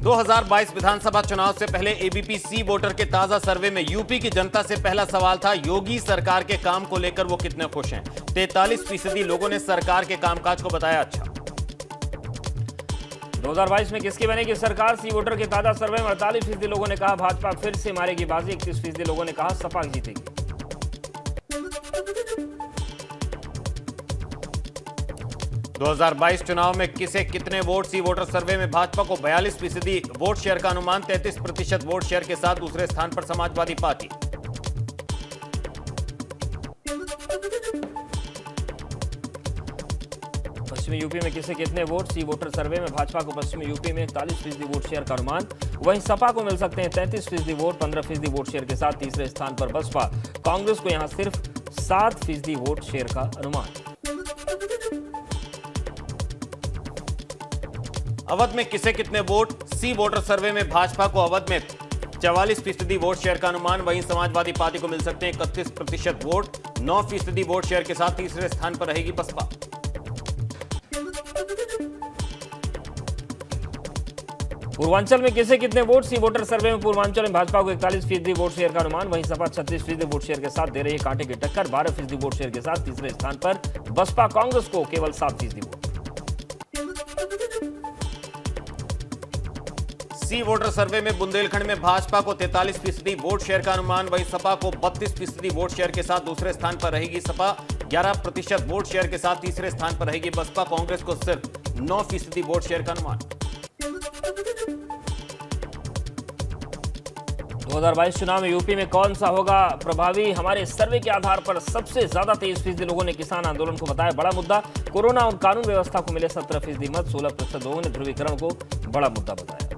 2022 विधानसभा चुनाव से पहले एबीपी सी वोटर के ताजा सर्वे में यूपी की जनता से पहला सवाल था, योगी सरकार के काम को लेकर वो कितने खुश हैं। 43% लोगों ने सरकार के कामकाज को बताया अच्छा। 2022 में किसकी बनेगी सरकार? सी वोटर के ताजा सर्वे में 48% लोगों ने कहा भाजपा फिर से मारेगी बाजी, 31% लोगों ने कहा सपा जीतेगी। 2022 चुनाव में किसे कितने वोट? सी वोटर सर्वे में भाजपा को 42% वोट शेयर का अनुमान, 33% वोट शेयर के साथ दूसरे स्थान पर समाजवादी पार्टी। पश्चिमी यूपी में किसे कितने वोट? सी वोटर सर्वे में भाजपा को पश्चिमी यूपी में 41% वोट शेयर का अनुमान, वहीं सपा को मिल सकते हैं 33% वोट, 15% वोट शेयर के साथ तीसरे स्थान पर बसपा। कांग्रेस को यहां सिर्फ 7% वोट शेयर का अनुमान। अवध में किसे कितने वोट? सी वोटर सर्वे में भाजपा को अवध में 44% वोट शेयर का अनुमान, वहीं समाजवादी पार्टी को मिल सकते हैं 31% वोट, 9% वोट शेयर के साथ तीसरे स्थान पर रहेगी बसपा। पूर्वांचल में किसे कितने वोट? सी वोटर सर्वे में पूर्वांचल में भाजपा को 41% वोट शेयर का अनुमान, वहीं सपा 36% वोट शेयर के साथ दे रही है कांटे की टक्कर, 12% वोट शेयर के साथ तीसरे स्थान पर बसपा। कांग्रेस को केवल 7% वोट। सी वोटर सर्वे में बुंदेलखंड में भाजपा को 43% वोट शेयर का अनुमान, वहीं सपा को 32% वोट शेयर के साथ दूसरे स्थान पर रहेगी सपा, 11% वोट शेयर के साथ तीसरे स्थान पर रहेगी बसपा। कांग्रेस को सिर्फ 9% वोट शेयर का अनुमान। 2022 चुनाव में यूपी में कौन सा होगा प्रभावी? हमारे सर्वे के आधार पर सबसे ज्यादा 23% लोगों ने किसान आंदोलन को बताया बड़ा मुद्दा, कोरोना और कानून व्यवस्था को मिले 17% मत, 16% लोगों ने ध्रुवीकरण को बड़ा मुद्दा बताया।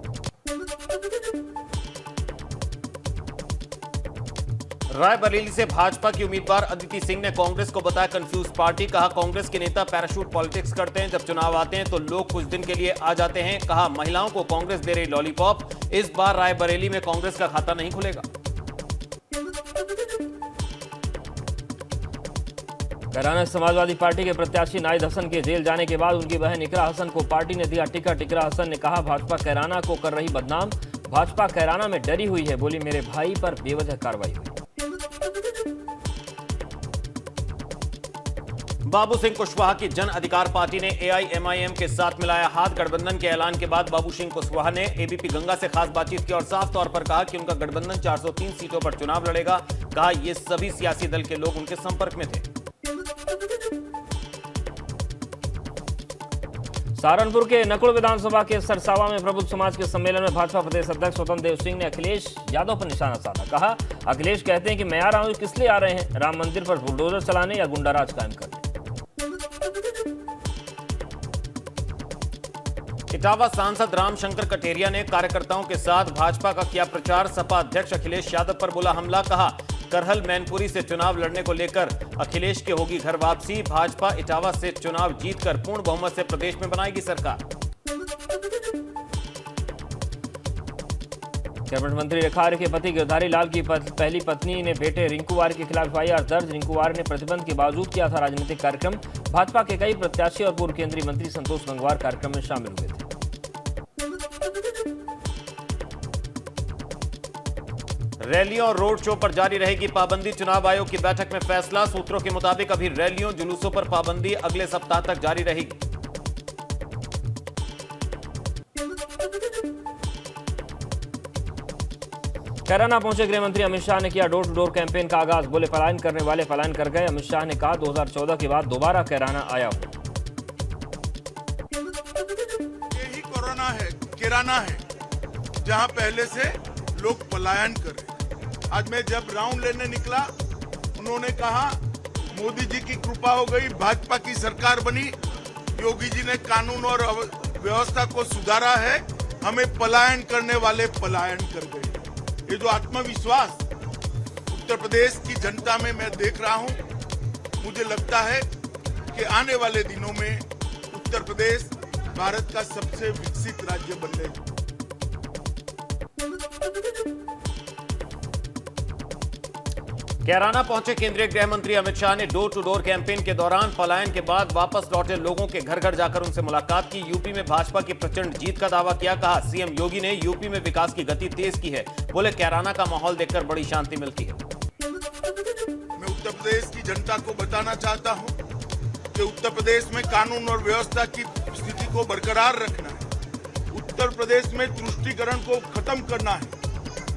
रायबरेली से भाजपा की उम्मीदवार अदिति सिंह ने कांग्रेस को बताया कंफ्यूज पार्टी, कहा कांग्रेस के नेता पैराशूट पॉलिटिक्स करते हैं, जब चुनाव आते हैं तो लोग कुछ दिन के लिए आ जाते हैं। कहा महिलाओं को कांग्रेस दे रही लॉलीपॉप, इस बार रायबरेली में कांग्रेस का खाता नहीं खुलेगा। कैराना समाजवादी पार्टी के प्रत्याशी नाहिद हसन के जेल जाने के बाद उनकी बहन इकरा हसन को पार्टी ने दिया टिकट। इकरा हसन ने कहा भाजपा कैराना को कर रही बदनाम, भाजपा कैराना में डरी हुई है, बोली मेरे भाई पर बेवजह कार्रवाई हुई। बाबू सिंह कुशवाहा की जन अधिकार पार्टी ने एआईएमआईएम के साथ मिलाया हाथ। गठबंधन के ऐलान के बाद बाबू सिंह कुशवाहा ने एबीपी गंगा से खास बातचीत की और साफ तौर पर कहा कि उनका गठबंधन 403 सीटों पर चुनाव लड़ेगा। कहा ये सभी सियासी दल के लोग उनके संपर्क में थे। सहारनपुर के नकुल विधानसभा के सरसावा में प्रबुद्ध समाज के सम्मेलन में भाजपा प्रदेश अध्यक्ष स्वतंत्र देव सिंह ने अखिलेश यादव पर निशाना साधा। कहा अखिलेश कहते हैं कि मैं आ रहा हूं, किस लिए आ रहे हैं? राम मंदिर पर बुलडोजर चलाने या गुंडाराज कायम करने? इटावा सांसद रामशंकर कटेरिया ने कार्यकर्ताओं के साथ भाजपा का किया प्रचार। सपा अध्यक्ष अखिलेश यादव पर बोला हमला। कहा करहल मैनपुरी से चुनाव लड़ने को लेकर अखिलेश की होगी घर वापसी। भाजपा इटावा से चुनाव जीतकर पूर्ण बहुमत से प्रदेश में बनाएगी सरकार। कैबिनेट मंत्री रेखा आर्य के पति गिरधारी लाल की पहली पत्नी ने बेटे रिंकू आर्य के खिलाफ एफआईआर दर्ज। रिंकू आर्य ने प्रतिबंध के बावजूद किया था राजनीतिक कार्यक्रम। भाजपा के कई प्रत्याशी और पूर्व केंद्रीय मंत्री संतोष गंगवार कार्यक्रम में शामिल हुए थे। रैलियों और रोड शो पर जारी रहेगी पाबंदी। चुनाव आयोग की बैठक में फैसला। सूत्रों के मुताबिक अभी रैलियों जुलूसों पर पाबंदी अगले सप्ताह तक जारी रहेगी। कैराना पहुंचे गृह मंत्री अमित शाह ने किया डोर टू डोर कैंपेन का आगाज। बोले पलायन करने वाले पलायन कर गए। अमित शाह ने कहा 2014 के बाद दोबारा कैराना आया हूं। यही कोरोना है, किराना है, जहां पहले से लोग पलायन कर रहे हैं। आज मैं जब राउंड लेने निकला, उन्होंने कहा मोदी जी की कृपा हो गई, भाजपा की सरकार बनी, योगी जी ने कानून और व्यवस्था को सुधारा है, हमें पलायन करने वाले पलायन कर गए। ये जो आत्मविश्वास उत्तर प्रदेश की जनता में मैं देख रहा हूं, मुझे लगता है कि आने वाले दिनों में उत्तर प्रदेश भारत का सबसे विकसित राज्य बनेगा। कैराना पहुंचे केंद्रीय गृह मंत्री अमित शाह ने डोर टू डोर कैंपेन के दौरान पलायन के बाद वापस लौटे लोगों के घर घर जाकर उनसे मुलाकात की। यूपी में भाजपा की प्रचंड जीत का दावा किया। कहा सीएम योगी ने यूपी में विकास की गति तेज की है। बोले कैराना का माहौल देखकर बड़ी शांति मिलती है। मैं उत्तर प्रदेश की जनता को बताना चाहता हूं कि उत्तर प्रदेश में कानून और व्यवस्था की स्थिति को बरकरार रखना है। उत्तर प्रदेश में तुष्टीकरण को खत्म करना है।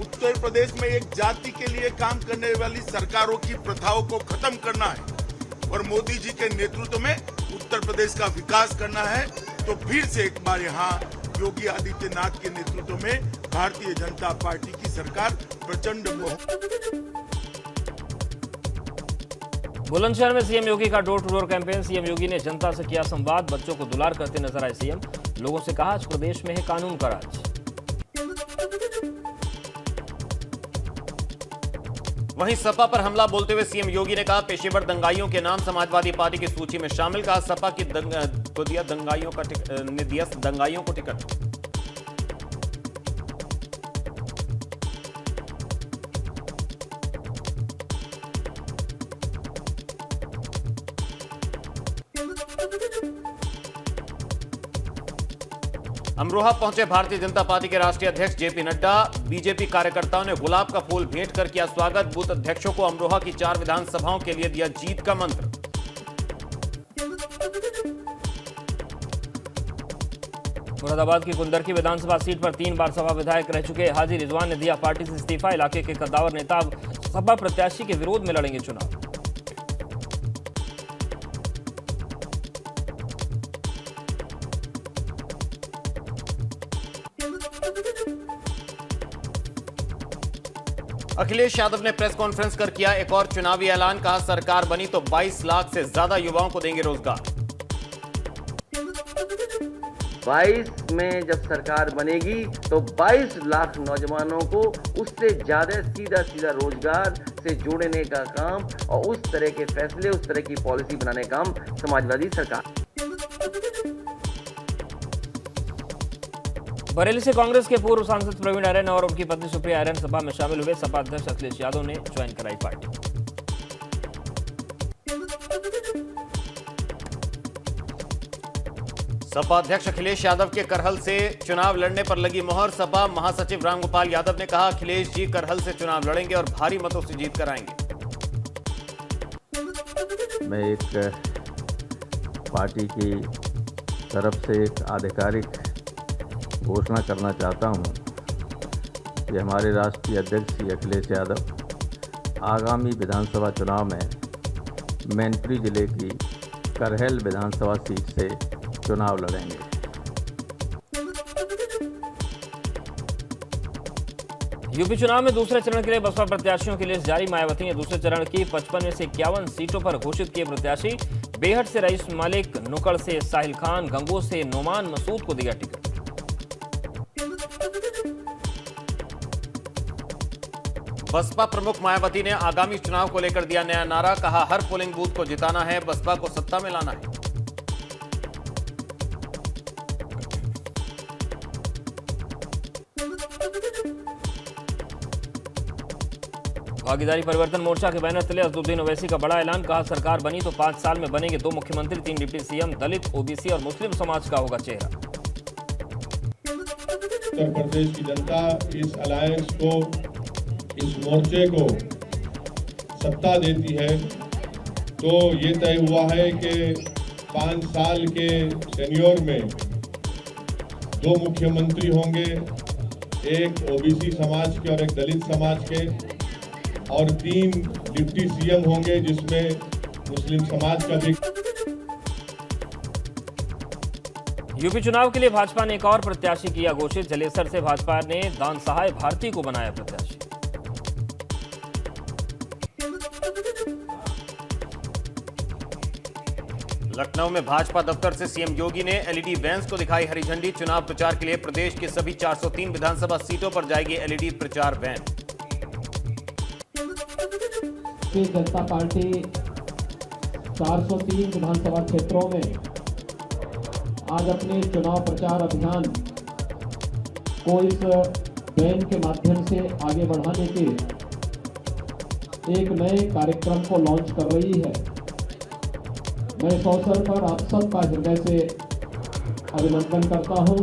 उत्तर प्रदेश में एक जाति के लिए काम करने वाली सरकारों की प्रथाओं को खत्म करना है और मोदी जी के नेतृत्व में उत्तर प्रदेश का विकास करना है। तो फिर से एक बार यहाँ योगी आदित्यनाथ के नेतृत्व में भारतीय जनता पार्टी की सरकार प्रचंड बुलंदशहर में सीएम योगी का door to door campaign. CM Yogi ने जनता से किया संवाद। बच्चों को दुलार करते नजर आए सीएम। लोगों से कहा आज प्रदेश में है कानून का राज। वहीं सपा पर हमला बोलते हुए सीएम योगी ने कहा पेशेवर दंगाइयों के नाम समाजवादी पार्टी की सूची में शामिल। कहा सपा की दंगाइयों को टिकट। अमरोहा पहुंचे भारतीय जनता पार्टी के राष्ट्रीय अध्यक्ष जेपी नड्डा। बीजेपी कार्यकर्ताओं ने गुलाब का फूल भेंट कर किया स्वागत। बूथ अध्यक्षों को अमरोहा की 4 विधानसभाओं के लिए दिया जीत का मंत्र। मुरादाबाद की कुंदरकी विधानसभा सीट पर 3 बार सपा विधायक रह चुके हाजी रिजवान ने दिया पार्टी से इस्तीफा। इलाके के कद्दावर नेता सपा प्रत्याशी के विरोध में लड़ेंगे चुनाव। अखिलेश यादव ने प्रेस कॉन्फ्रेंस कर किया एक और चुनावी ऐलान। कहा सरकार बनी तो 22 लाख से ज्यादा युवाओं को देंगे रोजगार। 22 में जब सरकार बनेगी तो 22 लाख नौजवानों को उससे ज्यादा सीधा रोजगार से जोड़ने का काम और उस तरह के फैसले, उस तरह की पॉलिसी बनाने का काम समाजवादी सरकार। बरेली से कांग्रेस के पूर्व सांसद प्रवीण आर्यन और उनकी पत्नी सुप्रिया आर्यन सपा में शामिल हुए। सपा अध्यक्ष अखिलेश यादव ने ज्वाइन कराई पार्टी। सपा अध्यक्ष अखिलेश यादव के करहल से चुनाव लड़ने पर लगी मोहर। सपा महासचिव रामगोपाल यादव ने कहा अखिलेश जी करहल से चुनाव लड़ेंगे और भारी मतों से जीत कराएंगे। मैं एक पार्टी की तरफ से एक आधिकारिक घोषणा करना चाहता हूं कि हमारे राष्ट्रीय अध्यक्ष श्री अखिलेश यादव आगामी विधानसभा चुनाव में मैनपुरी जिले की करहल विधानसभा सीट से चुनाव लड़ेंगे। यूपी चुनाव में दूसरे चरण के लिए बसपा प्रत्याशियों की लिस्ट जारी। मायावती ने दूसरे चरण की 55 में से 51 सीटों पर घोषित किए प्रत्याशी। बेहट से रईस मालिक, नुकड़ से साहिल खान, गंगोह से नोमान मसूद को दिया टिकट। बसपा प्रमुख मायावती ने आगामी चुनाव को लेकर दिया नया नारा। कहा हर पोलिंग बूथ को जिताना है, बसपा को सत्ता में लाना है। भागीदारी परिवर्तन मोर्चा के बैनर तले असदुद्दीन ओवैसी का बड़ा ऐलान। कहा सरकार बनी तो 5 साल में बनेंगे 2 मुख्यमंत्री, 3 डिप्टी सीएम। दलित, ओबीसी और मुस्लिम समाज का होगा चेहरा। उत्तर प्रदेश की जनता इस अलायंस को, इस मोर्चे को सत्ता देती है तो ये तय हुआ है कि 5 साल के टेन्योर में 2 मुख्यमंत्री होंगे, एक ओबीसी समाज के और एक दलित समाज के, और 3 डिप्टी सीएम होंगे जिसमें मुस्लिम समाज का भी। यूपी चुनाव के लिए भाजपा ने एक और प्रत्याशी किया घोषित। जलेसर से भाजपा ने दान सहाय भारती को बनाया प्रत्याशी। लखनऊ में भाजपा दफ्तर से सीएम योगी ने एलईडी वैन्स को दिखाई हरी झंडी। चुनाव प्रचार के लिए प्रदेश की सभी 403 विधानसभा सीटों पर जाएगी एलईडी प्रचार वैन। भारतीय जनता पार्टी 403 विधानसभा क्षेत्रों में आज अपने चुनाव प्रचार अभियान को इस वैन के माध्यम से आगे बढ़ाने के एक नए कार्यक्रम को लॉन्च कर रही है। मैं इस अवसर पर आप सबका हृदय से अभिनंदन करता हूं।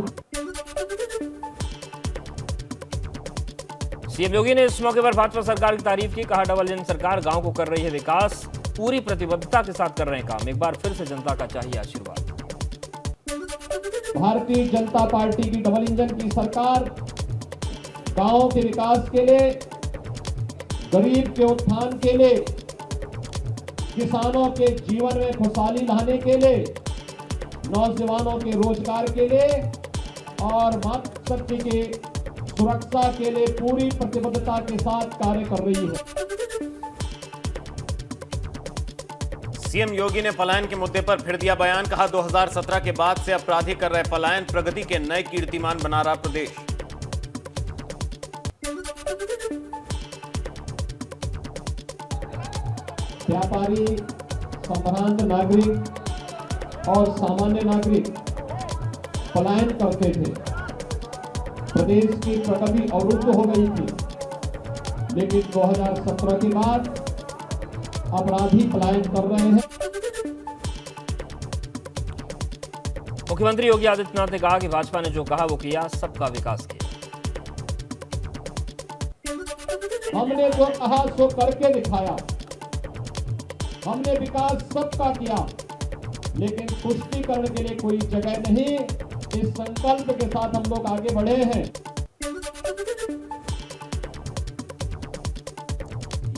सीएम योगी ने इस मौके पर भाजपा सरकार की तारीफ की। कहा, डबल इंजन सरकार गांव को कर रही है विकास, पूरी प्रतिबद्धता के साथ कर रहे हैं काम। एक बार फिर से जनता का चाहिए आशीर्वाद। भारतीय जनता पार्टी की डबल इंजन की सरकार गांव के विकास के लिए, गरीब के उत्थान के लिए, किसानों के जीवन में खुशहाली लाने के लिए, नौजवानों के रोजगार के लिए और मातृशक्ति के सुरक्षा के लिए पूरी प्रतिबद्धता के साथ कार्य कर रही है। सीएम योगी ने पलायन के मुद्दे पर फिर दिया बयान। कहा, 2017 के बाद से अपराधी कर रहे पलायन, प्रगति के नए कीर्तिमान बना रहा प्रदेश। व्यापारी, संभ्रांत नागरिक और सामान्य नागरिक पलायन करते थे, प्रदेश की प्रगति अवरुद्ध हो गई थी। लेकिन 2017 के बाद अपराधी पलायन कर रहे हैं। मुख्यमंत्री योगी आदित्यनाथ ने कहा कि भाजपा ने जो कहा वो किया, सबका विकास किया। हमने जो कहा सो करके दिखाया। हमने विकास सबका किया, लेकिन पुष्टिकरण के लिए कोई जगह नहीं। इस संकल्प के साथ हम लोग आगे बढ़े हैं।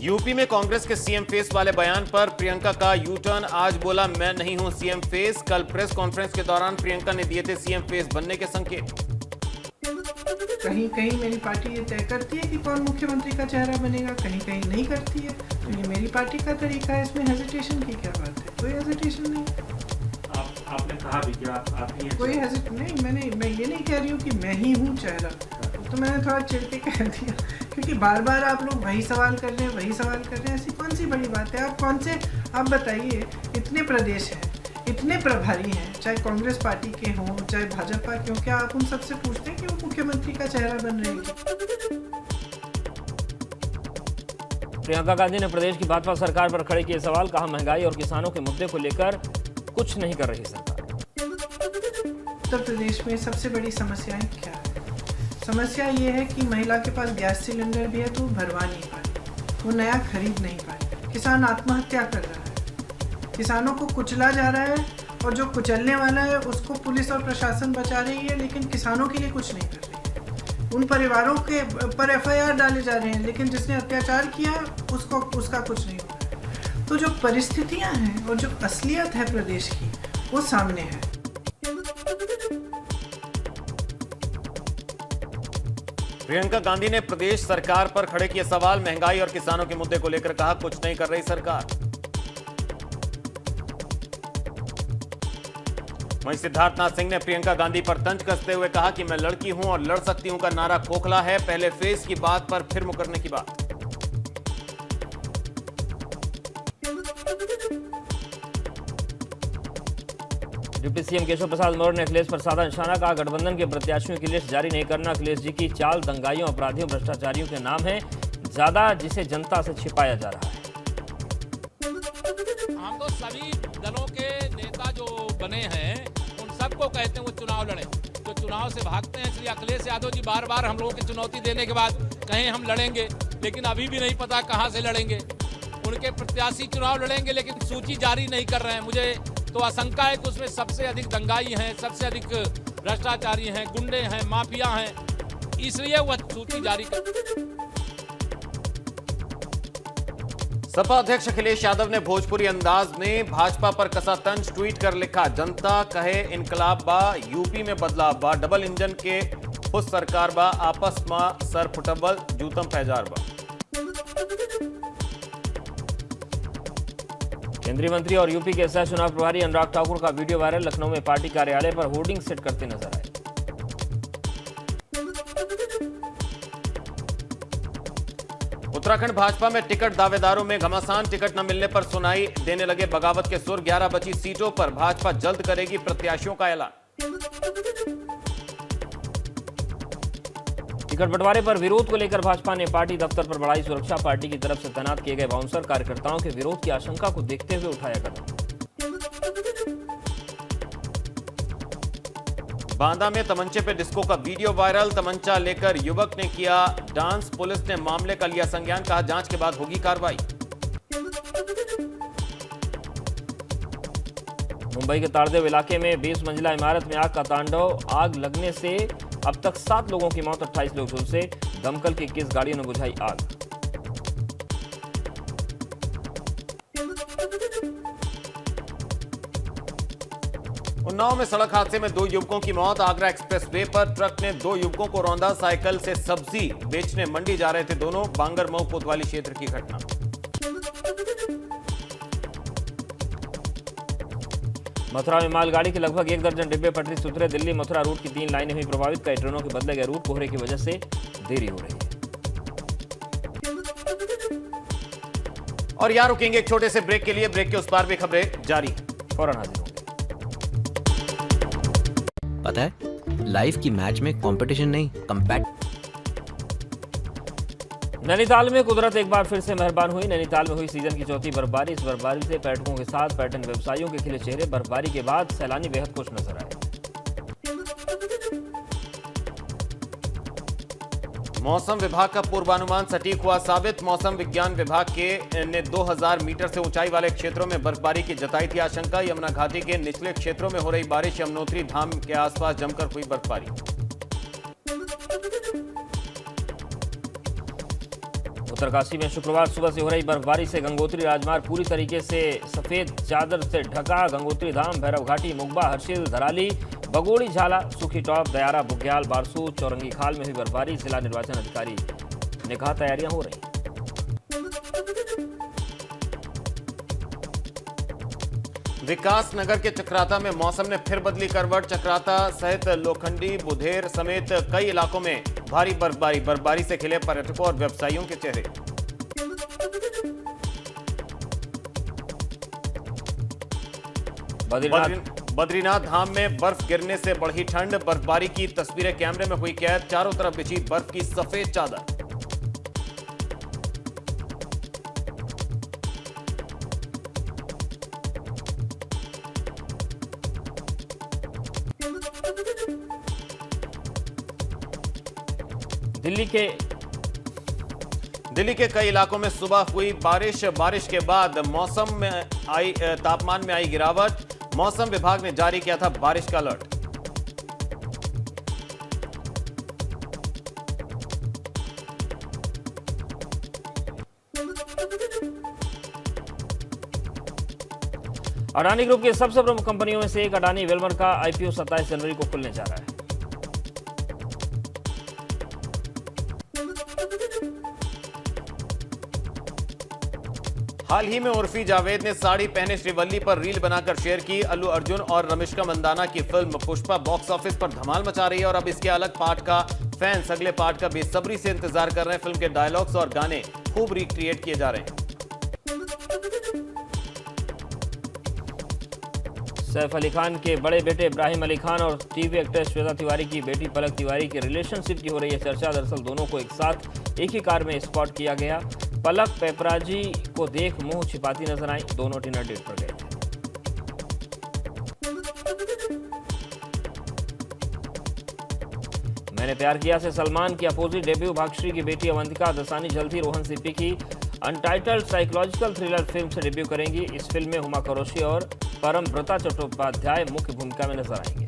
यूपी में कांग्रेस के सीएम फेस वाले बयान पर प्रियंका का यू टर्न। आज बोला, मैं नहीं हूं सीएम फेस। कल प्रेस कॉन्फ्रेंस के दौरान प्रियंका ने दिए थे सीएम फेस बनने के संकेत। कहीं कहीं मेरी पार्टी ये तय करती है कि कौन मुख्यमंत्री का चेहरा बनेगा, कहीं कहीं नहीं करती है। तो ये मेरी पार्टी का तरीका है, इसमें हेजिटेशन की क्या बात है? कोई हेजिटेशन नहीं। आपने कहा भी कि आप ही हैं। कोई हेजिट नहीं। मैं ये नहीं कह रही हूँ कि मैं ही हूँ चेहरा। तो मैंने थोड़ा चिढ़ के कह दिया, क्योंकि बार बार आप लोग वही सवाल कर रहे हैं। ऐसी कौन सी बड़ी बात है? आप कौन से, आप बताइए, इतने प्रदेश हैं, इतने प्रभारी हैं, चाहे कांग्रेस पार्टी के हों चाहे भाजपा के हों, क्या आप उन सबसे पूछते हैं कि वो मुख्यमंत्री का चेहरा बन रहे हैं? प्रियंका गांधी ने प्रदेश की भाजपा सरकार पर खड़े किए सवाल। कहा, महंगाई और किसानों के मुद्दे को लेकर कुछ नहीं कर रही सरकार। उत्तर प्रदेश में सबसे बड़ी समस्याएं क्या है? समस्या ये है कि महिला के पास गैस सिलेंडर भी है तो वो भरवा नहीं पाई, वो नया खरीद नहीं पाई। किसान आत्महत्या कर रहा है, किसानों को कुचला जा रहा है, और जो कुचलने वाला है उसको पुलिस और प्रशासन बचा रही है, लेकिन किसानों के लिए कुछ नहीं कर रही है। उन परिवारों के पर FIR डाले जा रहे हैं, लेकिन जिसने अत्याचार किया उसका कुछ नहीं हो रहा है। तो जो परिस्थितियां हैं और जो असलियत है प्रदेश की, वो सामने है। प्रियंका गांधी ने प्रदेश सरकार पर खड़े किए सवाल। महंगाई और किसानों के मुद्दे को लेकर कहा, कुछ नहीं कर रही सरकार। वहीं सिद्धार्थनाथ सिंह ने प्रियंका गांधी पर तंज कसते हुए कहा कि मैं लड़की हूं और लड़ सकती हूं का नारा खोखला है। पहले फेस की बात पर फिर मुकरने की बात। डिप्टी सीएम केशव प्रसाद मौर्य ने अखिलेश पर साधा निशाना। कहा, गठबंधन के प्रत्याशियों की लिस्ट जारी नहीं करना अखिलेश जी की चाल। दंगाइयों, अपराधियों, भ्रष्टाचारियों के नाम है ज्यादा, जिसे जनता से छिपाया जा रहा है। हम तो सभी दलों के नेता जो बने हैं उन सबको कहते हैं वो चुनाव लड़े, जो चुनाव से भागते हैं। इसलिए अखिलेश यादव जी बार बार हम लोगों की चुनौती देने के बाद कहें हम लड़ेंगे, लेकिन अभी भी नहीं पता कहां से लड़ेंगे। उनके प्रत्याशी चुनाव लड़ेंगे लेकिन सूची जारी नहीं कर रहे हैं। मुझे तो आशंका है कि उसमें सबसे अधिक दंगाई हैं, सबसे अधिक भ्रष्टाचारी हैं, गुंडे हैं, माफिया हैं, इसलिए वह सूची जारी कर। सपा अध्यक्ष अखिलेश यादव ने भोजपुरी अंदाज में भाजपा पर कसा तंज। ट्वीट कर लिखा, जनता कहे इनकलाब बा, यूपी में बदलाव बा, डबल इंजन के खुद सरकार बा, आपस में सर फुटबल जूतम फैजार बा। केंद्रीय मंत्री और यूपी के सह चुनाव प्रभारी अनुराग ठाकुर का वीडियो वायरल। लखनऊ में पार्टी कार्यालय पर होर्डिंग सेट करते नजर आए। उत्तराखंड भाजपा में टिकट दावेदारों में घमासान। टिकट न मिलने पर सुनाई देने लगे बगावत के सुर। 11 बची सीटों पर भाजपा जल्द करेगी प्रत्याशियों का ऐलान। टिकट बंटवारे पर विरोध को लेकर भाजपा ने पार्टी दफ्तर पर बढ़ाई सुरक्षा। पार्टी की तरफ से तैनात किए गए बाउंसर कार्यकर्ताओं के विरोध की आशंका को देखते हुए उठाया कदम। बांदा में तमंचे पे डिस्को का वीडियो वायरल। तमंचा लेकर युवक ने किया डांस। पुलिस ने मामले का लिया संज्ञान, कहा जांच के बाद होगी कार्रवाई। मुंबई के ताड़देव इलाके में 20 मंजिला इमारत में आग का तांडव। आग लगने से अब तक 7 लोगों की मौत, 28 लोग झुलसे। दमकल की 21 गाड़ियों ने बुझाई आग। उन्नाव में सड़क हादसे में 2 युवकों की मौत। आगरा एक्सप्रेसवे पर ट्रक ने 2 युवकों को रौंदा। साइकिल से सब्जी बेचने मंडी जा रहे थे दोनों। बांगरमऊ कोतवाली क्षेत्र की घटना। मथुरा में मालगाड़ी के लगभग 1 दर्जन डिब्बे पटरी से उतरे। दिल्ली मथुरा रूट की 3 लाइनें हुई प्रभावित। कई ट्रेनों के बदले गए रूट कोहरे की वजह से देरी हो रही है। और यहां रुकेंगे एक छोटे से ब्रेक के लिए। ब्रेक के उस पार भी खबरें जारी हैं, फौरन हाजिर होंगे। पता है, लाइफ की मैच में कंपटीशन नहीं, नैनीताल में कुदरत एक बार फिर से मेहरबान हुई। नैनीताल में हुई सीजन की चौथी बर्फबारी। इस बर्फबारी से पर्यटकों के साथ पर्यटन व्यवसायियों के खिले चेहरे। बर्फबारी के बाद सैलानी बेहद खुश नजर आए। मौसम विभाग का पूर्वानुमान सटीक हुआ साबित। मौसम विज्ञान विभाग के ने 2000 मीटर से ऊंचाई वाले क्षेत्रों में बर्फबारी की जताई थी आशंका। यमुना घाटी के निचले क्षेत्रों में हो रही बारिश। यमुनोत्री धाम के आसपास जमकर हुई बर्फबारी। उत्तरकाशी में शुक्रवार सुबह से हो रही बर्फबारी से गंगोत्री राजमार्ग पूरी तरीके से सफेद चादर से ढका। गंगोत्री धाम, भैरव घाटी, मुगबा, हर्षिल, धराली, बगोड़ी, झाला, सुखी टॉप, दयारा, बुग्याल, बारसूर, चौरंगी खाल में हुई बर्फबारी। जिला निर्वाचन अधिकारी ने कहा तैयारियां हो रही। विकास नगर के चक्राता में मौसम ने फिर बदली करवट। चक्राता सहित लोखंडी, बुधेर समेत कई इलाकों में भारी बर्फबारी। बर्फबारी से खिले पर्यटकों और व्यवसायियों के चेहरे। बद्रीनाथ धाम में बर्फ गिरने से बढ़ी ठंड। बर्फबारी की तस्वीरें कैमरे में हुई कैद। चारों तरफ बिछी बर्फ की सफेद चादर। दिल्ली के कई इलाकों में सुबह हुई बारिश। बारिश के बाद मौसम में तापमान में आई गिरावट। मौसम विभाग ने जारी किया था बारिश का अलर्ट। अडानी ग्रुप की सबसे प्रमुख कंपनियों में से एक अडानी वेलमर का आईपीओ 27 जनवरी को खुलने जा रहा है। हाल ही में उर्फी जावेद ने साड़ी पहने श्रीवल्ली पर रील बनाकर शेयर की। अल्लू अर्जुन और रमिष्का मंदाना की फिल्म पुष्पा बॉक्स ऑफिस पर धमाल मचा रही है और अब इसके अलग पार्ट का फैंस अगले पार्ट का बेसब्री से इंतजार कर रहे हैं। फिल्म के डायलॉग्स और गाने खूब रिक्रिएट किए जा रहे हैं। सैफ अली खान के बड़े बेटे इब्राहिम अली खान और टीवी एक्ट्रेस श्वेता तिवारी की बेटी पलक तिवारी की रिलेशनशिप की हो रही है चर्चा। दरअसल दोनों को एक साथ एक ही कार में स्पॉट किया गया। पलक पेपराजी को देख मुंह छिपाती नजर आई। दोनों डिनर डेट पर गए थे। मैंने प्यार किया से सलमान की अपोजिट डेब्यू भाग्यश्री की बेटी अवंतिका दसानी जल्द ही रोहन सिप्पी की अनटाइटल्ड साइकोलॉजिकल थ्रिलर फिल्म से डेब्यू करेंगी। इस फिल्म में हुमा करोशी और परमव्रता चट्टोपाध्याय मुख्य भूमिका में नजर आएंगे।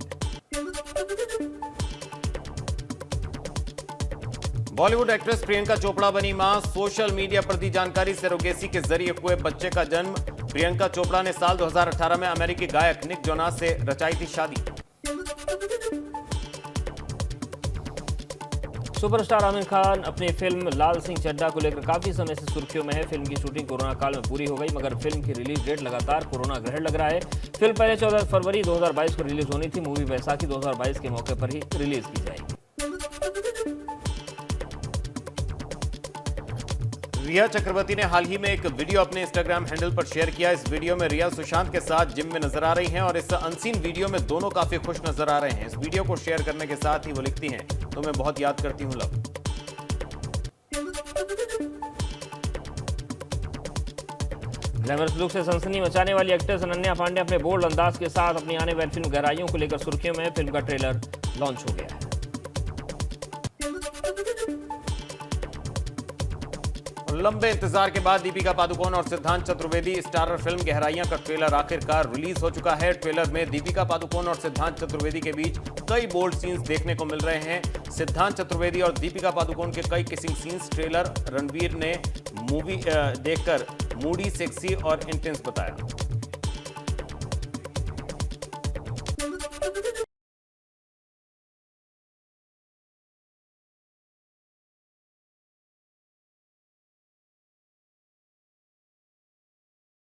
बॉलीवुड एक्ट्रेस प्रियंका चोपड़ा बनी मां। सोशल मीडिया पर दी जानकारी सरोगेसी के जरिए हुए बच्चे का जन्म। प्रियंका चोपड़ा ने साल 2018 में अमेरिकी गायक निक जोनास से रचाई थी शादी। सुपरस्टार आमिर खान अपनी फिल्म लाल सिंह चड्ढा को लेकर काफी समय से सुर्खियों में है। फिल्म की शूटिंग कोरोना काल में पूरी हो गई, मगर फिल्म की रिलीज डेट लगातार कोरोना ग्रहण लग रहा है। फिल्म पहले 14 फरवरी 2022 को रिलीज होनी थी। मूवी बैसाखी 2022 के मौके पर ही रिलीज की जाएगी। रिया चक्रवर्ती ने हाल ही में एक वीडियो अपने इंस्टाग्राम हैंडल पर शेयर किया। इस वीडियो में रिया सुशांत के साथ जिम में नजर आ रही हैं और इस अनसीन वीडियो में दोनों काफी खुश नजर आ रहे हैं। इस वीडियो को शेयर करने के साथ ही वो लिखती हैं, तो मैं बहुत याद करती हूँ लव। ग्लैमरस लुक से सनसनी मचाने वाली एक्ट्रेस अनन्या पांडे अपने बोल्ड अंदाज के साथ अपनी आने वाली फिल्म गहराइयों को लेकर सुर्खियों में। फिल्म का ट्रेलर लॉन्च हो गया है। लंबे इंतजार के बाद दीपिका पादुकोण और सिद्धांत चतुर्वेदी स्टारर फिल्म गहराइयां का ट्रेलर आखिरकार रिलीज हो चुका है। ट्रेलर में दीपिका पादुकोण और सिद्धांत चतुर्वेदी के बीच कई बोल्ड सीन्स देखने को मिल रहे हैं। सिद्धांत चतुर्वेदी और दीपिका पादुकोण के कई किसिंग सीन्स ट्रेलर रणवीर ने मूवी देखकर मूडी, सेक्सी और इंटेंस बताया।